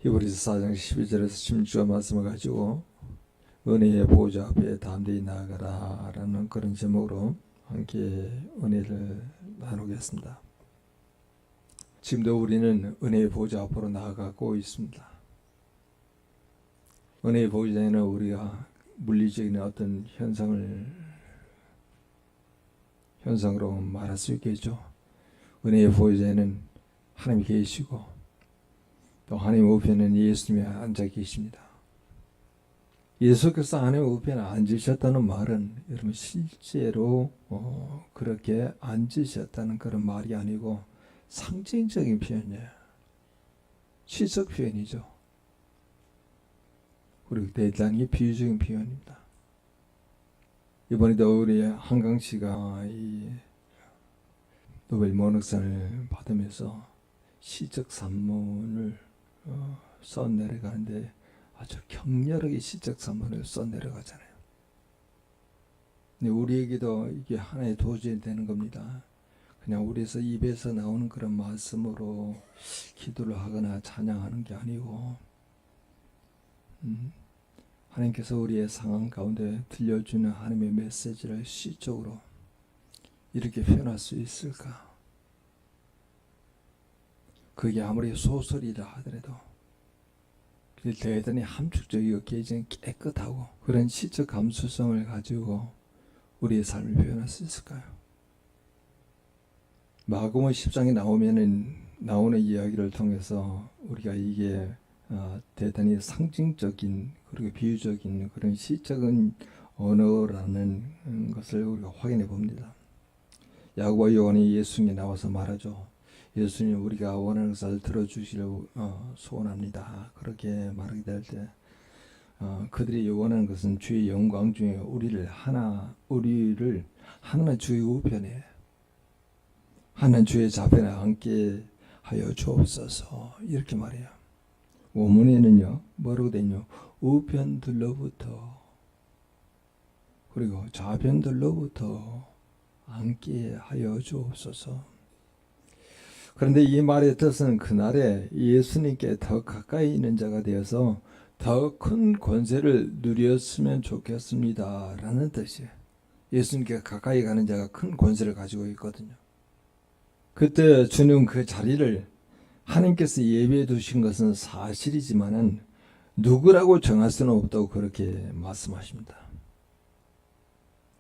히브리서 4장 12절에서 16절 말씀을 가지고 은혜의 보좌 앞에 담대히 나아가라 라는 그런 제목으로 함께 은혜를 나누겠습니다. 지금도 우리는 은혜의 보좌 앞으로 나아가고 있습니다. 은혜의 보좌에는 우리가 물리적인 어떤 현상으로 말할 수 있겠죠. 은혜의 보좌에는 하나님이 계시고 또 하나님 우편에는 예수님이 앉아 계십니다. 예수께서 하나님 우편에 앉으셨다는 말은 여러분 실제로 그렇게 앉으셨다는 그런 말이 아니고 상징적인 표현이에요. 시적 표현이죠. 그리고 대단히 비유적인 표현입니다. 이번에도 우리 한강 씨가 이 노벨 문학상을 받으면서 시적 산문을 써 내려가는데 아주 격렬하게 시적 산문을 써 내려가잖아요. 근데 우리에게도 이게 하나의 도전이 되는 겁니다. 그냥 우리에서 입에서 나오는 그런 말씀으로 기도를 하거나 찬양하는 게 아니고 하나님께서 우리의 상황 가운데 들려주는 하나님의 메시지를 시적으로 이렇게 표현할 수 있을까? 그게 아무리 소설이라 하더라도 대단히 함축적이고 굉장히 깨끗하고 그런 시적 감수성을 가지고 우리의 삶을 표현할 수 있을까요? 마가복음 10장에 나오는 이야기를 통해서 우리가 이게 대단히 상징적인 그리고 비유적인 그런 시적인 언어라는 것을 우리가 확인해 봅니다. 야고보와 요한이 예수님께 나와서 말하죠. 예수님, 우리가 원하는 것을 들어주시려고 소원합니다. 그렇게 말하게 될 때 그들이 원하는 것은 주의 영광 중에 우리를 하나는 주의 우편에 하나는 주의 좌편에 앉게 하여 주옵소서 이렇게 말해요. 원문에는요 뭐라고 되냐, 우편들로부터 그리고 좌편들로부터 앉게 하여 주옵소서. 그런데 이 말의 뜻은 그날에 예수님께 더 가까이 있는 자가 되어서 더 큰 권세를 누렸으면 좋겠습니다 라는 뜻이에요. 예수님께 가까이 가는 자가 큰 권세를 가지고 있거든요. 그때 주는 그 자리를 하나님께서 예비해 두신 것은 사실이지만은 누구라고 정할 수는 없다고 그렇게 말씀하십니다.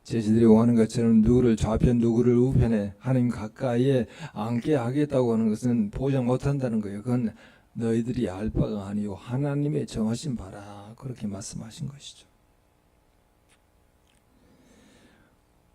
제자들이 원하는 것처럼 누구를 좌편 누구를 우편에 하나님 가까이에 앉게 하겠다고 하는 것은 보장 못한다는 거예요. 그건 너희들이 알 바가 아니고 하나님의 정하신 바라 그렇게 말씀하신 것이죠.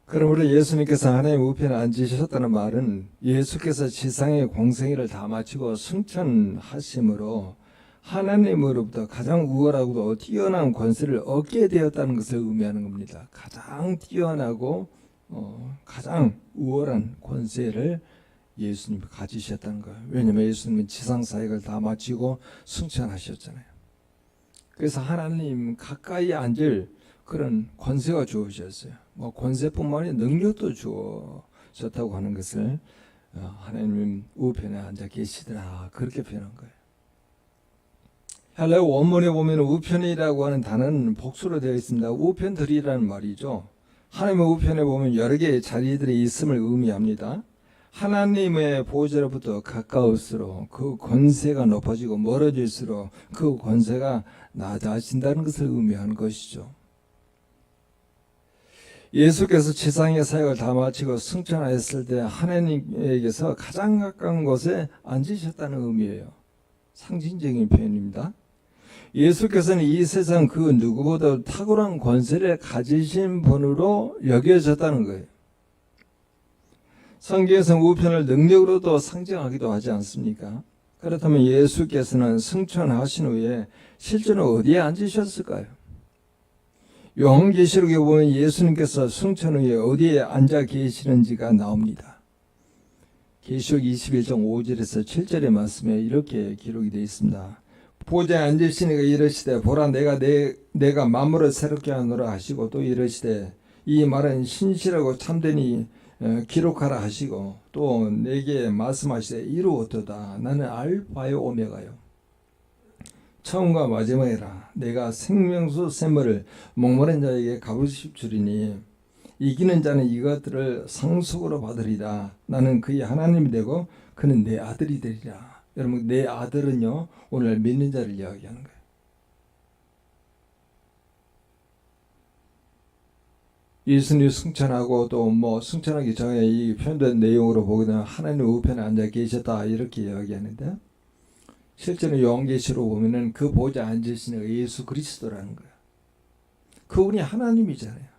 그럼 우리 예수님께서 하나님 우편에 앉으셨다는 말은 예수께서 지상의 공생애를 다 마치고 승천하심으로 하나님으로부터 가장 우월하고 뛰어난 권세를 얻게 되었다는 것을 의미하는 겁니다. 가장 뛰어나고 가장 우월한 권세를 예수님이 가지셨다는 거예요. 왜냐하면 예수님은 지상 사역을 다 마치고 승천하셨잖아요. 그래서 하나님 가까이 앉을 그런 권세가 주어졌어요. 권세뿐만 아니라 능력도 주어졌다고 하는 것을 하나님 우편에 앉아 계시더라 그렇게 표현한 거예요. 헬라어 원문에 보면 우편이라고 하는 단어는 복수로 되어 있습니다. 우편들이라는 말이죠. 하나님의 우편에 보면 여러 개의 자리들이 있음을 의미합니다. 하나님의 보좌로부터 가까울수록 그 권세가 높아지고 멀어질수록 그 권세가 낮아진다는 것을 의미하는 것이죠. 예수께서 지상의 사역을 다 마치고 승천하였을 때 하나님에게서 가장 가까운 곳에 앉으셨다는 의미예요. 상징적인 표현입니다. 예수께서는 이 세상 그 누구보다 탁월한 권세를 가지신 분으로 여겨졌다는 거예요. 성경에서 우편을 능력으로도 상징하기도 하지 않습니까? 그렇다면 예수께서는 승천하신 후에 실제로 어디에 앉으셨을까요? 요한계시록에 보면 예수님께서 승천 후에 어디에 앉아 계시는지가 나옵니다. 계시록 21장 5절에서 7절의 말씀에 이렇게 기록이 되어 있습니다. 보좌에 앉으시니가 이르시되 보라 내가 만물을 새롭게 하노라 하시고 또 이르시되 이 말은 신실하고 참되니 기록하라 하시고 또 내게 말씀하시되 이루었도다. 나는 알파요 오메가요. 처음과 마지막이라. 내가 생명수 샘물을 목마른 자에게 값없이 주리니 이기는 자는 이것들을 상속으로 받으리라. 나는 그의 하나님이 되고 그는 내 아들이 되리라. 여러분, 내 아들은요, 오늘 믿는 자를 이야기하는 거예요. 예수님 승천하고 또 뭐 승천하기 전에 이 표현된 내용으로 보게 되면 하나님 우편에 앉아 계셨다 이렇게 이야기하는데, 실제로 요한계시로 보면은 그 보좌에 앉으시는 예수 그리스도라는 거예요. 그분이 하나님이잖아요.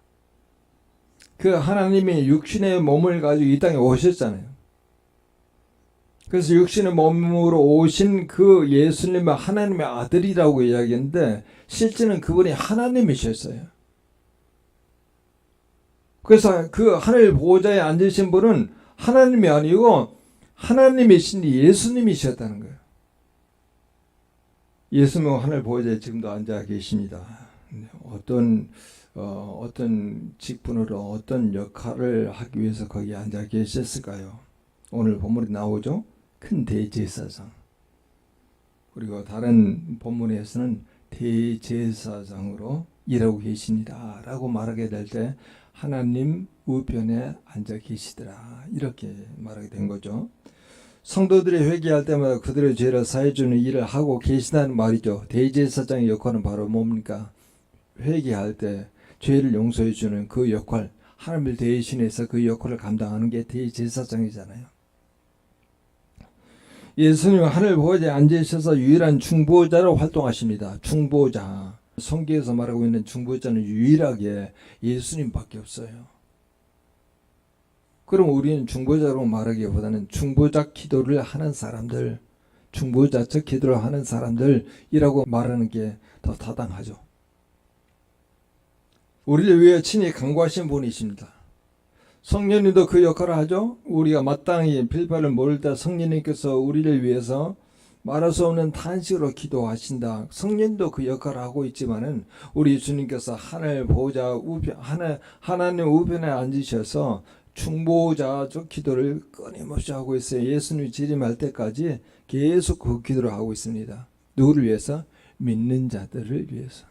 그 하나님이 육신의 몸을 가지고 이 땅에 오셨잖아요. 그래서 육신의 몸으로 오신 그 예수님은 하나님의 아들이라고 이야기했는데, 실제는 그분이 하나님이셨어요. 그래서 그 하늘 보좌에 앉으신 분은 하나님이 아니고 하나님이신 예수님이셨다는 거예요. 예수님은 하늘 보좌에 지금도 앉아 계십니다. 어떤 직분으로 어떤 역할을 하기 위해서 거기 앉아 계셨을까요? 오늘 본문에 나오죠. 큰 대제사장. 그리고 다른 본문에서는 대제사장으로 일하고 계십니다 라고 말하게 될 때 하나님 우편에 앉아 계시더라 이렇게 말하게 된 거죠. 성도들이 회개할 때마다 그들의 죄를 사해주는 일을 하고 계시다는 말이죠. 대제사장의 역할은 바로 뭡니까? 회개할 때 죄를 용서해주는 그 역할, 하나님을 대신해서 그 역할을 감당하는 게 대제사장이잖아요. 예수님은 하늘 보좌에 앉으셔서 유일한 중보자로 활동하십니다. 중보자. 성경에서 말하고 있는 중보자는 유일하게 예수님밖에 없어요. 그럼 우리는 중보자로 말하기보다는 중보자 기도를 하는 사람들, 중보자적 기도를 하는 사람들이라고 말하는 게 더 타당하죠. 우리를 위해 친히 간구하신 분이십니다. 성령님도 그 역할을 하죠. 우리가 마땅히 빌바를 모를 때 성령님께서 우리를 위해서 말할 수 없는 탄식으로 기도하신다. 성령도 그 역할을 하고 있지만은 우리 주님께서 하늘 보좌 우편, 하나님 우편에 앉으셔서 중보자적 기도를 끊임없이 하고 있어요. 예수님이 재림할 때까지 계속 그 기도를 하고 있습니다. 누구를 위해서? 믿는 자들을 위해서.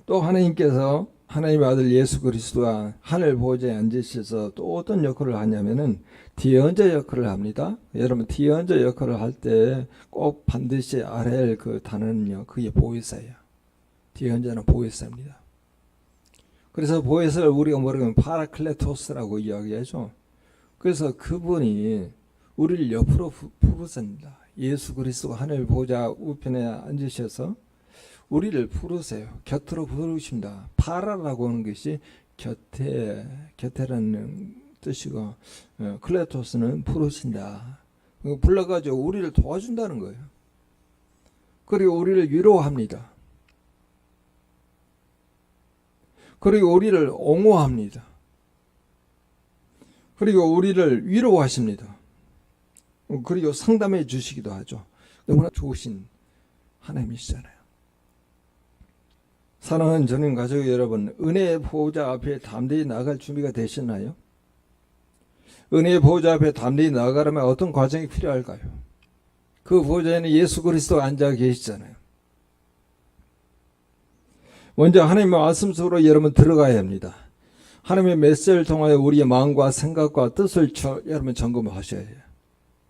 또 하나님께서 하나님의 아들 예수 그리스도가 하늘 보좌에 앉으셔서 또 어떤 역할을 하냐면은 뒤언자 역할을 합니다. 여러분, 뒤언자 역할을 할 때 꼭 반드시 알아야 할 그 단어는요, 그게 보혜사예요. 뒤언자는 보혜사입니다. 그래서 보혜사를 우리가 모르면 파라클레토스라고 이야기하죠. 그래서 그분이 우리를 옆으로 부르십니다. 예수 그리스도가 하늘 보좌 우편에 앉으셔서 우리를 부르세요. 곁으로 부르십니다. 파라라고 하는 것이 곁에라는 뜻이고, 클레토스는 부르신다. 불러가지고 우리를 도와준다는 거예요. 그리고 우리를 위로합니다. 그리고 우리를 옹호합니다. 그리고 우리를 위로하십니다. 그리고 상담해 주시기도 하죠. 너무나 좋으신 하나님이시잖아요. 사랑하는 전임 가족 여러분, 은혜의 보호자 앞에 담대히 나아갈 준비가 되셨나요? 은혜의 보호자 앞에 담대히 나아가려면 어떤 과정이 필요할까요? 그 보호자에는 예수 그리스도가 앉아 계시잖아요. 먼저 하나님의 말씀 속으로 여러분 들어가야 합니다. 하나님의 메시지를 통하여 우리의 마음과 생각과 뜻을 여러분 점검하셔야 해요.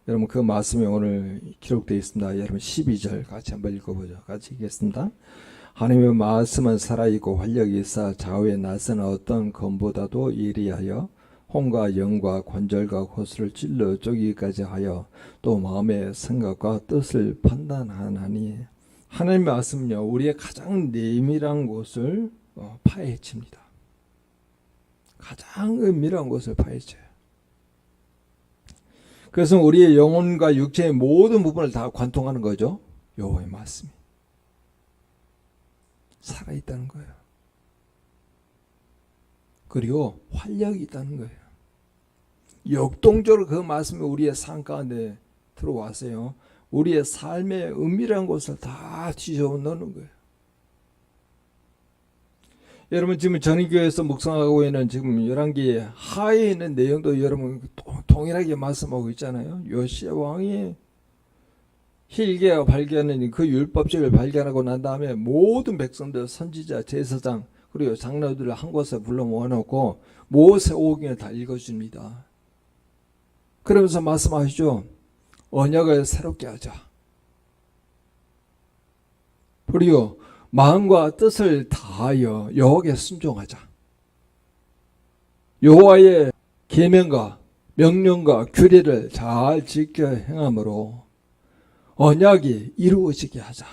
여러분, 그 말씀이 오늘 기록되어 있습니다. 여러분 12절 같이 한번 읽어보죠. 같이 읽겠습니다. 하나님의 말씀은 살아있고 활력이 있어 좌우에 나서는 어떤 검보다도 예리하여 혼과 영과 관절과 고수를 찔러 쪼기까지 하여 또 마음의 생각과 뜻을 판단하나니. 하나님의 말씀은요, 우리의 가장 내밀한 곳을 파헤칩니다. 가장 은밀한 곳을 파헤쳐요. 그래서 우리의 영혼과 육체의 모든 부분을 다 관통하는 거죠. 여호와의 말씀이 살아있다는 거예요. 그리고 활력이 있다는 거예요. 역동적으로 그 말씀이 우리의 삶 가운데 들어와서요, 우리의 삶의 은밀한 곳을 다 뒤집어 놓는 거예요. 여러분, 지금 전인교회에서 묵상하고 있는 지금 열왕기 하에 있는 내용도 여러분 동일하게 말씀하고 있잖아요. 요시야 왕이 hilge가 발견한 그 율법책을 발견하고 난 다음에 모든 백성들, 선지자, 제사장 그리고 장로들을 한 곳에 불러 모아놓고 모세오경을 다 읽어줍니다. 그러면서 말씀하시죠. 언약을 새롭게 하자. 그리고 마음과 뜻을 다하여 여호와께 순종하자. 여호와의 계명과 명령과 규례를 잘 지켜 행함으로 언약이 이루어지게 하자.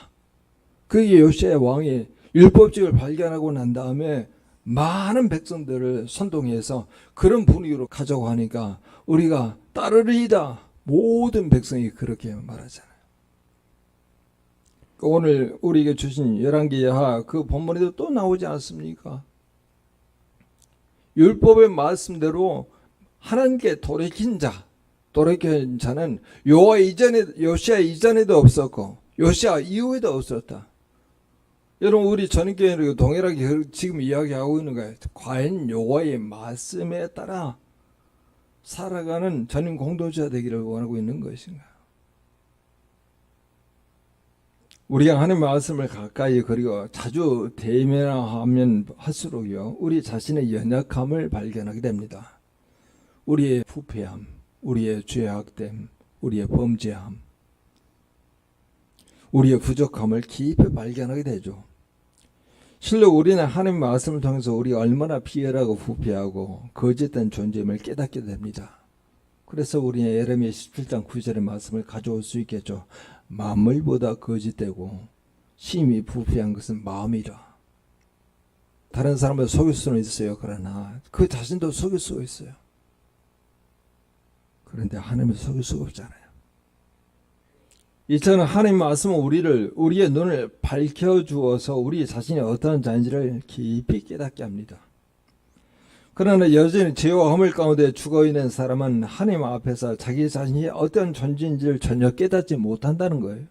그게 요시야 왕이 율법책을 발견하고 난 다음에 많은 백성들을 선동해서 그런 분위기로 가자고 하니까 우리가 따르리이다. 모든 백성이 그렇게 말하잖아요. 오늘 우리에게 주신 열왕기하 그 본문에도 또 나오지 않습니까? 율법의 말씀대로 하나님께 돌이킨 자는 요시야 이전에도 없었고 요시야 이후에도 없었다. 여러분 우리 전인교회는 동일하게 지금 이야기하고 있는 거예요. 과연 여호와의 말씀에 따라 살아가는 전인 공동체가 되기를 원하고 있는 것인가? 우리가 하나님의 말씀을 가까이 그리고 자주 대면하면 할수록요 우리 자신의 연약함을 발견하게 됩니다. 우리의 부패함, 우리의 죄악됨, 우리의 범죄함, 우리의 부족함을 깊이 발견하게 되죠. 실로 우리는 하나님의 말씀을 통해서 우리가 얼마나 비열하고 부패하고 거짓된 존재임을 깨닫게 됩니다. 그래서 우리는 예레미야 17장 9절의 말씀을 가져올 수 있겠죠. 만물보다 거짓되고 심히 부패한 것은 마음이라. 다른 사람을 속일 수는 있어요. 그러나 그 자신도 속일 수가 있어요. 그런데 하나님을 속일 수가 없잖아요. 이처럼 하나님 말씀은 우리의 눈을 밝혀주어서 우리 자신이 어떠한 자인지를 깊이 깨닫게 합니다. 그러나 여전히 죄와 허물 가운데 죽어있는 사람은 하나님 앞에서 자기 자신이 어떤 존재인지를 전혀 깨닫지 못한다는 거예요.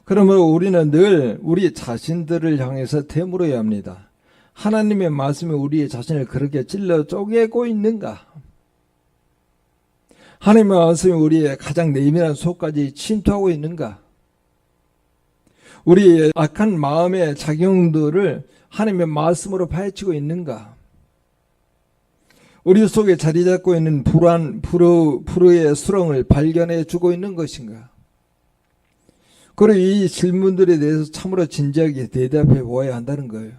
그러므로 우리는 늘 우리 자신들을 향해서 되물어야 합니다. 하나님의 말씀이 우리 자신을 그렇게 찔러 쪼개고 있는가? 하나님의 말씀이 우리의 가장 내면한 속까지 침투하고 있는가? 우리의 악한 마음의 작용들을 하나님의 말씀으로 파헤치고 있는가? 우리 속에 자리 잡고 있는 불의의 수렁을 발견해 주고 있는 것인가? 그리고 이 질문들에 대해서 참으로 진지하게 대답해 보아야 한다는 거예요.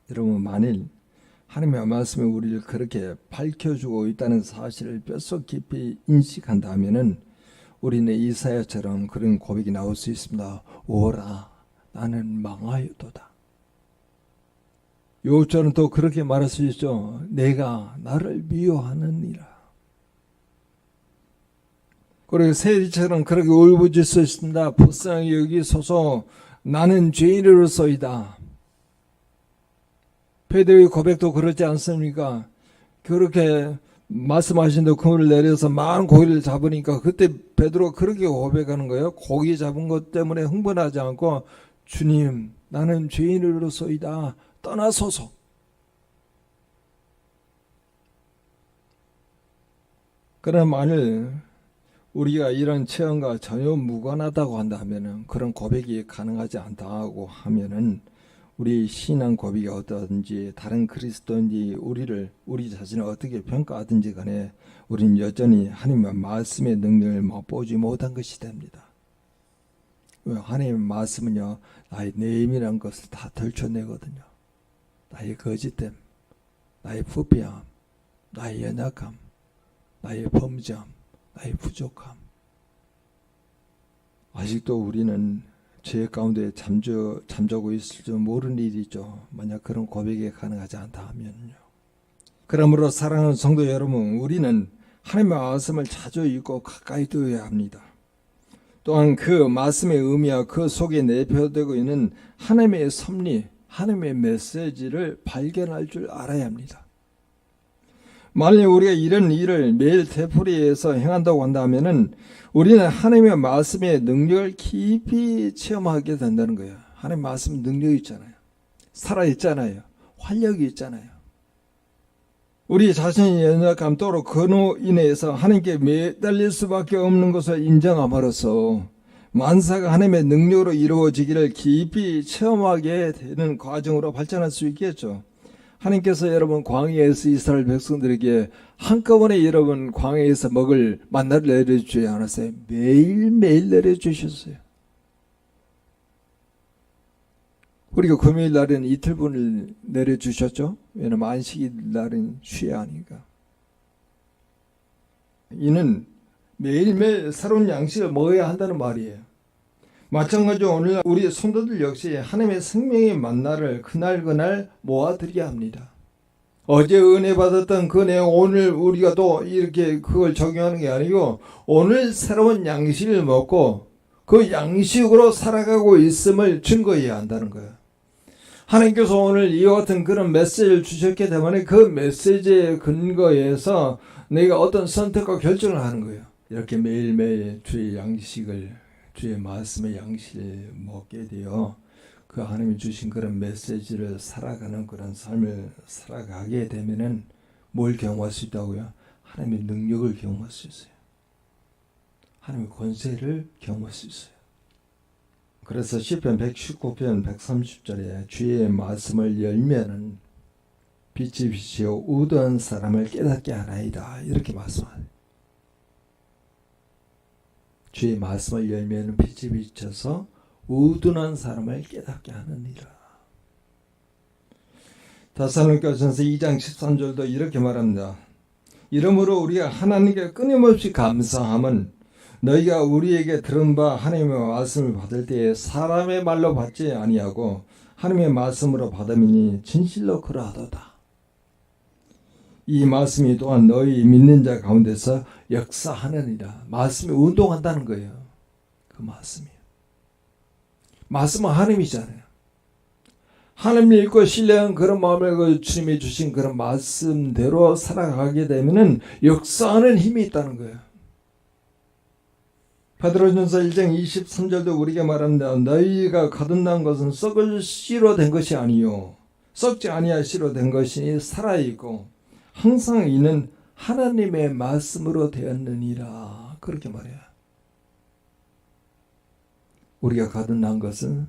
여러분 만일 하나님의 말씀이 우리를 그렇게 밝혀주고 있다는 사실을 뼛속 깊이 인식한다면은 우리는 이사야처럼 그런 고백이 나올 수 있습니다. 오라 나는 망하였도다. 요절은 또 그렇게 말할 수 있죠. 내가 나를 미워하느니라. 그리고 세리처럼 그렇게 울부짖을 수 있습니다. 불쌍히 여기소서 나는 죄인으로서이다. 베드로의 고백도 그렇지 않습니까? 그렇게 말씀하신데 그물을 내려서 많은 고기를 잡으니까 그때 베드로가 그렇게 고백하는 거예요. 고기 잡은 것 때문에 흥분하지 않고 주님 나는 죄인으로서이다. 떠나소서. 그러나 만일 우리가 이런 체험과 전혀 무관하다고 한다면 그런 고백이 가능하지 않다고 하면은 우리 신앙 고백이 어떠든지 다른 그리스도인이 우리 자신을 어떻게 평가하든지 간에 우리는 여전히 하나님의 말씀의 능력을 맛보지 못한 것이 됩니다. 하나님의 말씀은요 나의 내면이란 것을 다 들춰내거든요. 나의 거짓됨, 나의 부패함, 나의 연약함, 나의 범죄함, 나의 부족함. 아직도 우리는 죄 가운데 잠자고 있을 줄 모르는 일이죠. 만약 그런 고백이 가능하지 않다 하면요. 그러므로 사랑하는 성도 여러분, 우리는 하나님의 말씀을 자주 읽고 가까이 두어야 합니다. 또한 그 말씀의 의미와 그 속에 내포되고 있는 하나님의 섭리, 하나님의 메시지를 발견할 줄 알아야 합니다. 만약 우리가 이런 일을 매일 되풀이해서 행한다고 한다면은 우리는 하나님의 말씀의 능력을 깊이 체험하게 된다는 거예요. 하나님의 말씀 능력이 있잖아요. 살아있잖아요. 활력이 있잖아요. 우리 자신이 연약함 또로 그로 인해서 하나님께 매달릴 수밖에 없는 것을 인정함으로써 만사가 하나님의 능력으로 이루어지기를 깊이 체험하게 되는 과정으로 발전할 수 있겠죠. 하나님께서 여러분 광야에서 이스라엘 백성들에게 한꺼번에 여러분 광야에서 먹을 만나를 내려주지 않았어요. 매일매일 내려주셨어요. 우리가 금요일 날에는 이틀분을 내려주셨죠. 왜냐하면 안식일 날은 쉬어야 하니까. 이는 매일매일 새로운 양식을 먹어야 한다는 말이에요. 마찬가지로 오늘 우리 성도들 역시 하나님의 생명의 만나를 그날 모아드려야 합니다. 어제 은혜 받았던 그 내용 오늘 우리가 또 이렇게 그걸 적용하는 게 아니고 오늘 새로운 양식을 먹고 그 양식으로 살아가고 있음을 증거해야 한다는 거예요. 하나님께서 오늘 이와 같은 그런 메시지를 주셨기 때문에 그 메시지에 근거해서 내가 어떤 선택과 결정을 하는 거예요. 이렇게 매일매일 주의 양식을, 주의 말씀의 양식을 먹게 되어 그 하나님이 주신 그런 메시지를 살아가는 그런 삶을 살아가게 되면은 뭘 경험할 수 있다고요? 하나님의 능력을 경험할 수 있어요. 하나님의 권세를 경험할 수 있어요. 그래서 시편 119편 130절에 주의 말씀을 열면은 빛이 비치어 우던 사람을 깨닫게 하나이다 이렇게 말씀하네요. 주의 말씀을 열면은 빛이 비쳐서 우둔한 사람을 깨닫게 하느니라. 데살로니가전서 2장 13절도 이렇게 말합니다. 이러므로 우리가 하나님께 끊임없이 감사함은 너희가 우리에게 들은 바 하나님의 말씀을 받을 때에 사람의 말로 받지 아니하고 하나님의 말씀으로 받음이니 진실로 그러하도다. 이 말씀이 또한 너희 믿는 자 가운데서 역사하느니라. 말씀이 운동한다는 거예요. 그 말씀이. 말씀은 하나님이잖아요. 하나님 믿고 신뢰한 그런 마음을 그 주님이 주신 그런 말씀대로 살아가게 되면은 역사하는 힘이 있다는 거예요. 베드로전서 1장 23절도 우리가 말합니다. 너희가 거듭난 것은 썩을 씨로 된 것이 아니요 썩지 아니할 씨로 된 것이니 살아있고 항상 이는 하나님의 말씀으로 되었느니라. 그렇게 말해요. 우리가 거듭난 것은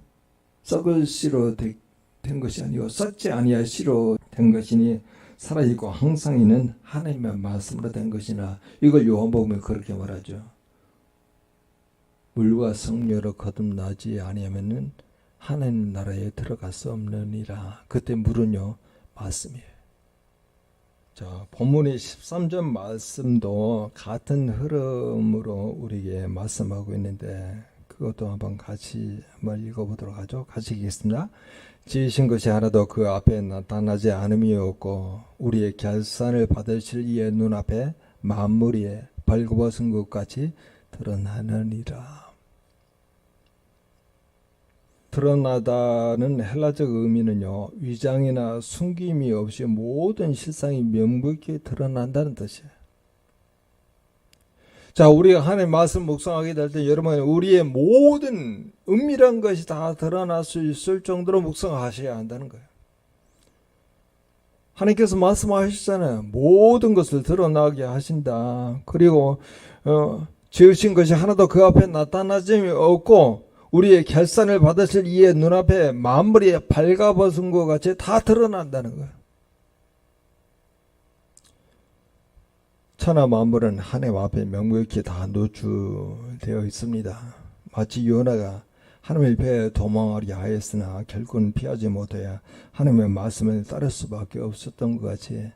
썩을 씨로 된 것이 아니고 썩지 아니할 씨로 된 것이니 살아있고 항상 이는 하나님의 말씀으로 된 것이나 이걸 요한복음에 그렇게 말하죠. 물과 성령으로 거듭나지 아니하면은 하나님 나라에 들어갈 수 없느니라. 그때 물은요 말씀이에요. 자, 본문의 13절 말씀도 같은 흐름으로 우리에게 말씀하고 있는데 그것도 한번 같이 한번 읽어보도록 하죠. 같이 읽겠습니다. 지으신 것이 하나도 그 앞에 나타나지 않음이 없고 우리의 결산을 받으실 이의 눈앞에 만물이 벌거벗은 것 같이 드러나느니라. 드러나다는 헬라적 의미는요 위장이나 숨김이 없이 모든 실상이 명백히 드러난다는 뜻이에요. 자, 우리가 하나님의 말씀 묵상하게 될 때 여러분 우리의 모든 은밀한 것이 다 드러날 수 있을 정도로 묵상하셔야 한다는 거예요. 하나님께서 말씀하셨잖아요. 모든 것을 드러나게 하신다. 그리고 지으신 것이 하나도 그 앞에 나타나짐이 없고 우리의 결산을 받으실 이의 눈앞에 만물이 발가벗은 것 같이 다 드러난다는 거예요. 천하 만물은 하나님 앞에 명백히 다 노출되어 있습니다. 마치 요나가 하나님의 배에 도망하려 하였으나 결국은 피하지 못하여 하나님의 말씀을 따를 수밖에 없었던 것 같이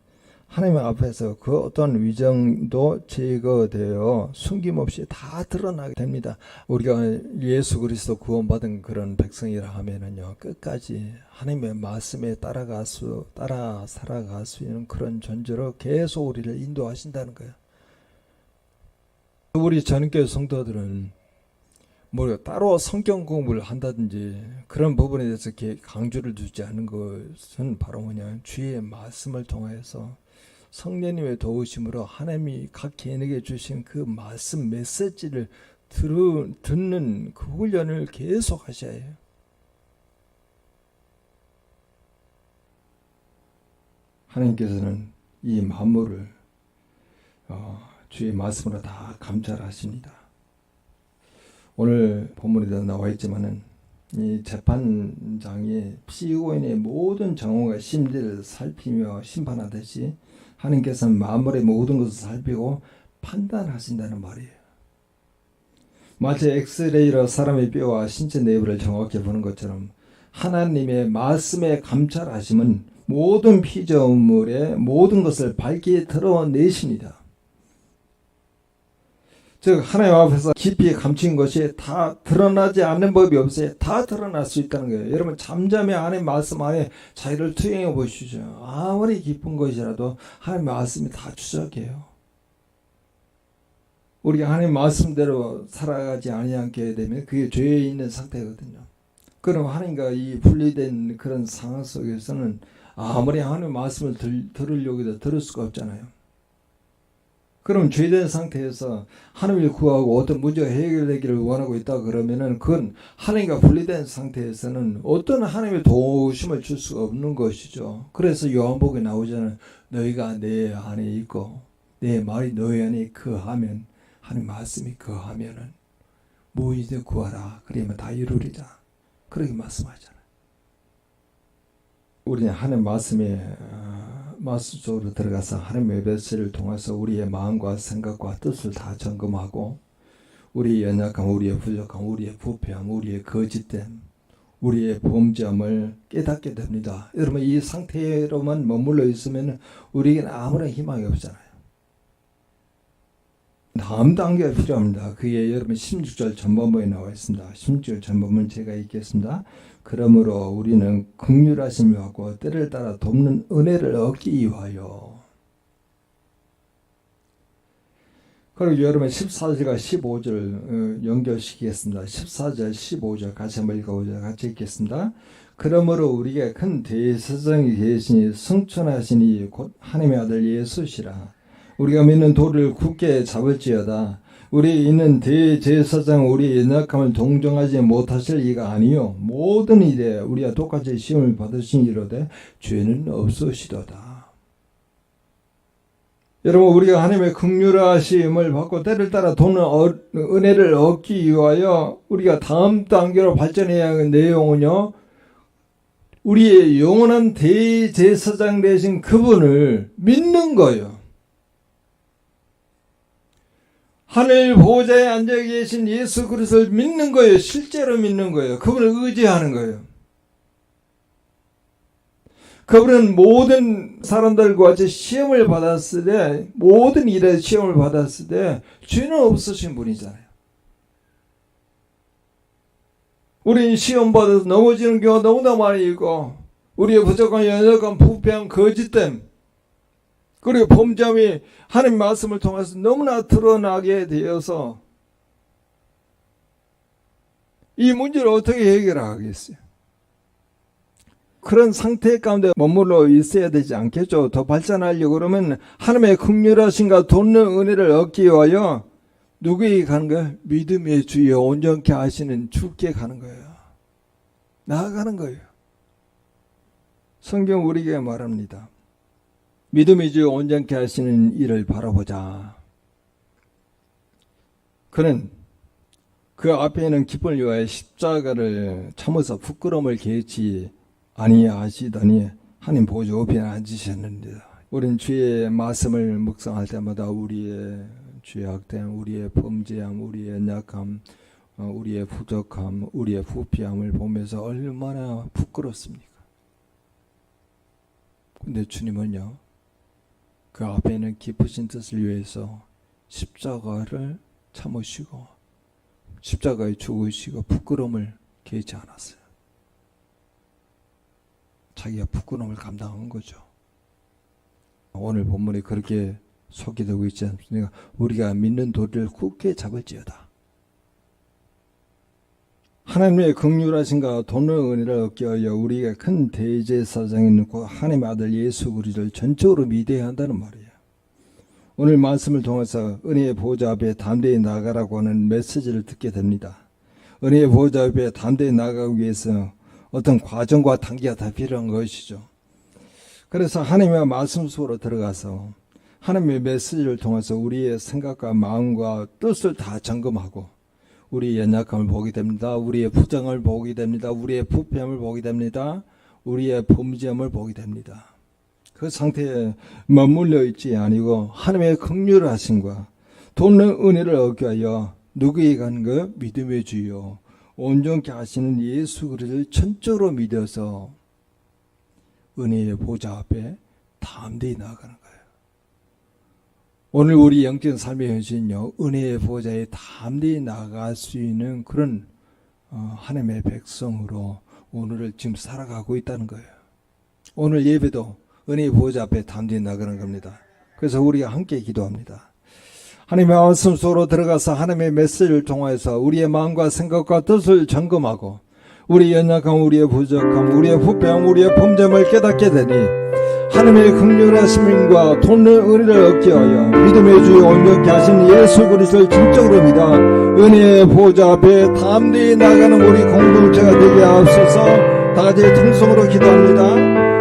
하나님 앞에서 그 어떤 위정도 제거되어 숨김없이 다 드러나게 됩니다. 우리가 예수 그리스도 구원받은 그런 백성이라 하면은요 끝까지 하나님의 말씀에 따라 살아갈 수 있는 그런 존재로 계속 우리를 인도하신다는 거예요. 우리 전교회 성도들은 뭐 따로 성경 공부를 한다든지 그런 부분에 대해서 이렇게 강조를 두지 않는 것은 바로 뭐냐 주의 말씀을 통해서 성령님의 도우심으로 하나님이 각 개인에게 주신 그 말씀 메시지를 듣는 그 훈련을 계속 하셔야 해요. 하나님께서는 이 만물을 주의 말씀으로 다 감찰하십니다. 오늘 본문에도 나와 있지만은 이 재판장이 피고인의 모든 정황과 심리를 살피며 심판하듯이 하나님께서는 만물의 모든 것을 살피고 판단하신다는 말이에요. 마치 엑스레이로 사람의 뼈와 신체 내부를 정확히 보는 것처럼 하나님의 말씀에 감찰하심은 모든 피조물의 모든 것을 밝게 드러내십니다. 즉 하나님 앞에서 깊이 감춘 것이 다 드러나지 않는 법이 없어요. 다 드러날 수 있다는 거예요. 여러분 잠잠히 하나님 말씀 안에 자기를 투영해 보시죠. 아무리 깊은 것이라도 하나님 말씀이 다 추적해요. 우리가 하나님 말씀대로 살아가지 아니하게 되면 그게 죄에 있는 상태거든요. 그럼 하나님과 이 분리된 그런 상황 속에서는 아무리 하나님 말씀을 들으려고 해도 들을 수가 없잖아요. 그럼 죄된 상태에서 하나님을 구하고 어떤 문제가 해결되기를 원하고 있다 그러면은 그건 하나님과 분리된 상태에서는 어떤 하나님의 도우심을 줄 수가 없는 것이죠. 그래서 요한복음에 나오잖아요. 너희가 내 안에 있고 내 말이 너희 안에 거하면 하나님 말씀이 거하면은 무엇이든 구하라. 그러면 다 이루리라. 그렇게 말씀하잖아요. 우리는 하나님 말씀에 말씀 속으로 들어가서 하나님의 메시지를 통해서 우리의 마음과 생각과 뜻을 다 점검하고 우리의 연약함, 우리의 부족함, 우리의 부패함, 우리의 거짓됨, 우리의 범죄함을 깨닫게 됩니다. 여러분 이 상태로만 머물러 있으면 우리에게는 아무런 희망이 없잖아요. 다음 단계가 필요합니다. 그게 여러분 16절 전반부에 나와 있습니다. 16절 전반부는 제가 읽겠습니다. 그러므로 우리는 긍휼하심을 받고 때를 따라 돕는 은혜를 얻기 위하여. 그리고 여러분 14절과 15절 연결시키겠습니다. 14절 15절 같이 한번 읽어보죠. 같이 읽겠습니다. 그러므로 우리가 큰 대제사장이 계시니 승천하시니 곧 하나님의 아들 예수시라. 우리가 믿는 도를 굳게 잡을지어다. 우리 있는 대제사장 우리의 연약함을 동정하지 못하실 이가 아니요 모든 일에 우리가 똑같이 시험을 받으신 이로되 죄는 없으시도다. 여러분 우리가 하나님의 긍휼하심을 받고 때를 따라 돕는 은혜를 얻기 위하여 우리가 다음 단계로 발전해야 하는 내용은요, 우리의 영원한 대제사장 되신 그분을 믿는 거예요. 하늘 보좌에 앉아 계신 예수 그리스도를 믿는 거예요. 실제로 믿는 거예요. 그분을 의지하는 거예요. 그분은 모든 사람들과 같이 시험을 받았을 때, 모든 일에 시험을 받았을 때 죄는 없으신 분이잖아요. 우리는 시험 받아서 넘어지는 경우가 너무나 많이 있고 우리의 부족한 연약한 부패한 거짓됨 그리고 범죄함이 하나님 말씀을 통해서 너무나 드러나게 되어서 이 문제를 어떻게 해결하겠어요? 그런 상태 가운데 머물러 있어야 되지 않겠죠. 더 발전하려고 그러면 하나님의 긍휼하심과 돕는 은혜를 얻기 위하여 누구에게 가는 거예요? 믿음의 주여 온전케 하시는 주께 가는 거예요. 나아가는 거예요. 성경 우리에게 말합니다. 믿음의 주여 온전케 하시는 이를 바라보자. 그는 그 앞에 있는 기쁨을 위하여 십자가를 참으사 부끄러움을 개치 아니하시더니 하나님 보좌 우편에 앉으셨는데, 우린 주의 말씀을 묵상할 때마다 우리의 죄악됨, 우리의 범죄함, 우리의 연약함, 우리의 부족함, 우리의 부패함을 보면서 얼마나 부끄럽습니까? 근데 주님은요, 그 앞에 있는 깊으신 뜻을 위해서 십자가를 참으시고 십자가에 죽으시고 부끄러움을 개의치 않았어요. 자기가 부끄러움을 감당한 거죠. 오늘 본문에 그렇게 소개되고 있지 않습니까? 우리가 믿는 도리를 굳게 잡을지어다. 하나님의 긍휼하심과 돕는 은혜를 얻기 위하여 우리가 큰 대제사장인 하나님의 아들 예수 그리스도를 전적으로 믿어야 한다는 말이에요. 오늘 말씀을 통해서 은혜의 보좌 앞에 담대히 나가라고 하는 메시지를 듣게 됩니다. 은혜의 보좌 앞에 담대히 나가기 위해서 어떤 과정과 단계가 다 필요한 것이죠. 그래서 하나님의 말씀 속으로 들어가서 하나님의 메시지를 통해서 우리의 생각과 마음과 뜻을 다 점검하고 우리의 연약함을 보게 됩니다. 우리의 부정을 보게 됩니다. 우리의 부패함을 보게 됩니다. 우리의 범죄함을 보게 됩니다. 그 상태에 머물러 있지 아니고 하나님의 긍휼하심과 돕는 은혜를 얻기 위하여 누구에게 가는 거? 믿음의 주요 온전케 하시는 예수 그리스도를 전적으로 믿어서 은혜의 보좌 앞에 담대히 나아가는 거예요. 오늘 우리 영적인 삶의 현실은요, 은혜의 보좌에 담대히 나아갈 수 있는 그런 하나님의 백성으로 오늘을 지금 살아가고 있다는 거예요. 오늘 예배도 은혜의 보좌 앞에 담대히 나가는 겁니다. 그래서 우리가 함께 기도합니다. 하나님의 말씀 속으로 들어가서 하나님의 메시지를 통해서 우리의 마음과 생각과 뜻을 점검하고 우리의 연약함, 우리의 부족함, 우리의 부패함, 우리의 범죄함을 깨닫게 되니 하나님의 긍휼하심과 돕는 은혜를 얻게 하여 믿음의 주 온전케 하신 예수 그리스도를 진정으로 믿어 은혜의 보좌 앞에 담대히 나가는 우리 공동체가 되게 하옵소서. 다 같이 통성으로 기도합니다.